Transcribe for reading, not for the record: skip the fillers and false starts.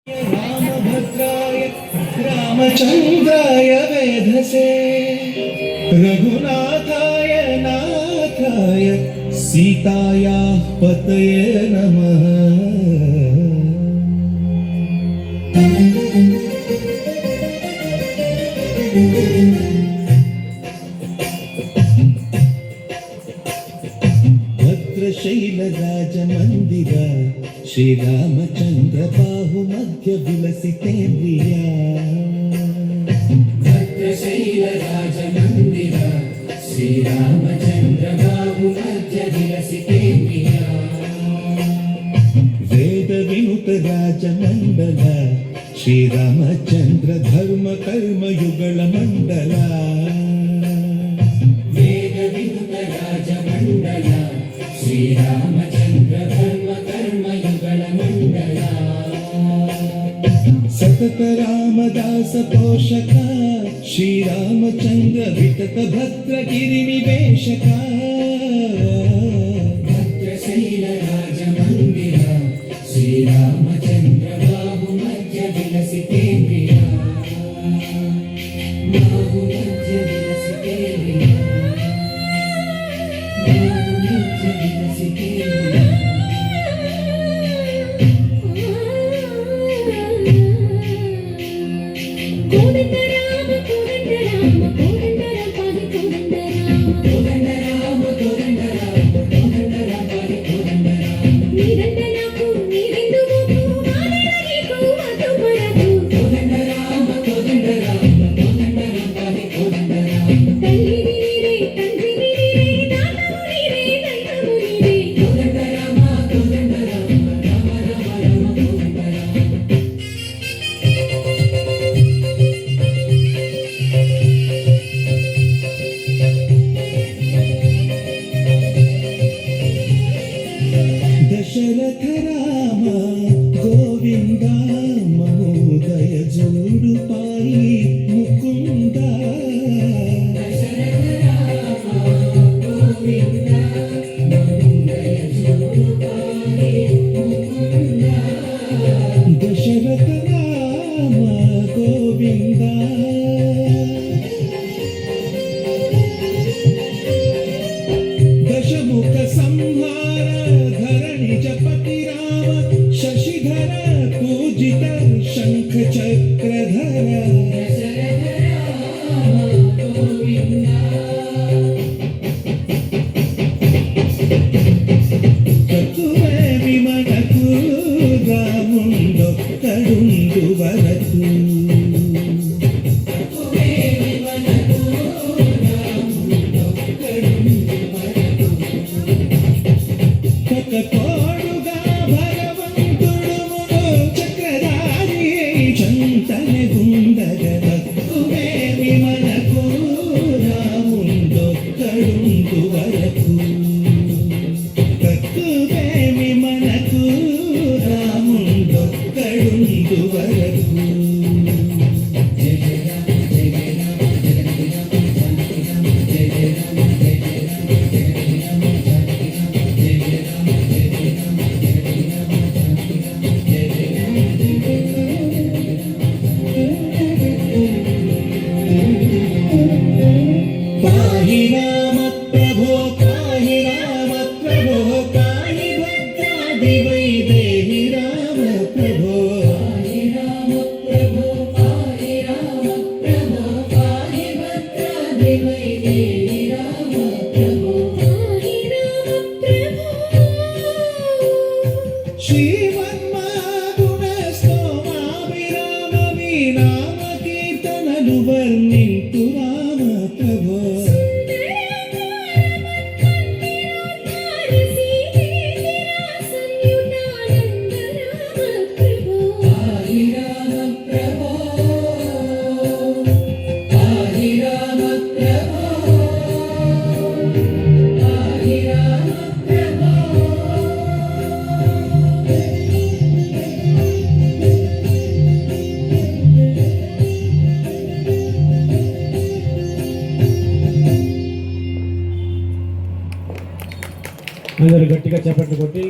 रामभद्राय रामचन्द्राय वेधसे रघुनाथाय नाथाय सीतायाः पतये नमः। भद्रशैलराजमन्दिर श्रीरामचन्द्र बाहुमध्य विलसितेन्द्रिया। भद्रशैलराजमन्दिर श्रीरामचन्द्र बाहुमध्य विलसितेन्द्रिया। वेदविनुत राजमण्डल श्रीरामचन्द्र धर्म कर्म युगल मण्डल। वेदविनुत राजमण्डल श्रीरामचन्द्र धर्म कर्म युगल मण्डल। सतत रामदास पोषक श्रीरामचन्द्र वितत भद्र गिरिनिवेशक। भद्रशैलराजमन्दिर श्रीरामचन्द्र बाहुमध्य विलसितेन्द्रिया। बाहुमध्य विलसितेन्द्रिया। बाहुमध्य विलसितेन्द्रिया। कोदण्डराम कोदण्डराम कोदण्डराम पाहि कोदण्डराम। कोदण्डराम कोदण्डराम कोदण्डराम पाहि कोदण्डराम। नीरण्ड नाकु नीरेन्दुवोकु मानरगीकु मधुपरगु। कोदण्डराम कोदण्डराम कोदण्डराम पाहि कोदण्डराम। तल्लिनि नीरे तंद्रिनि नीरे दानमु नीरे दैवमु नीरे। कोदण्डराम कोदण्डराम राम राम राम कोदण्डराम। दशरथ राम गोविंद महोदय जोडु पाई मुकुंद। दशरथ राम गोविंद महोदय जोडु पाहि मुकुंद। दशरथ राम गोविंद दशमुख संहार धरणि जपति राम शशिधर पूजित शंख चक्रधर। दशरथ राम गोविंद కతువే విమనకు రాముండొక్కడుండు వరకు। కకోడుగా భగవంతుడు చక్రధారి చంతన గుండగ తక్కువే విమనకు రాముండొక్కడుండు వరకు। తక్కువే విమనకు రాముండొక్కడుండు వరకు। पाहि राम प्रभो पाहि राम प्रभो पाहि भद्रादि वैदेहि राम प्रभो। पाहि राम प्रभो पाहि राम प्रभो पाहि भद्रादि वैदेहि राम प्रभो। पाहि राम प्रभो श्रीमन्मागुणस्तोमाभिराम विराम कीर्तननु वर्णिन्तु राम प्रभो। पाहि राम प्रभो पाहि राम प्रभो पाहि राम प्रभो। అందరూ గట్టిగా చప్పట్లు కొట్టి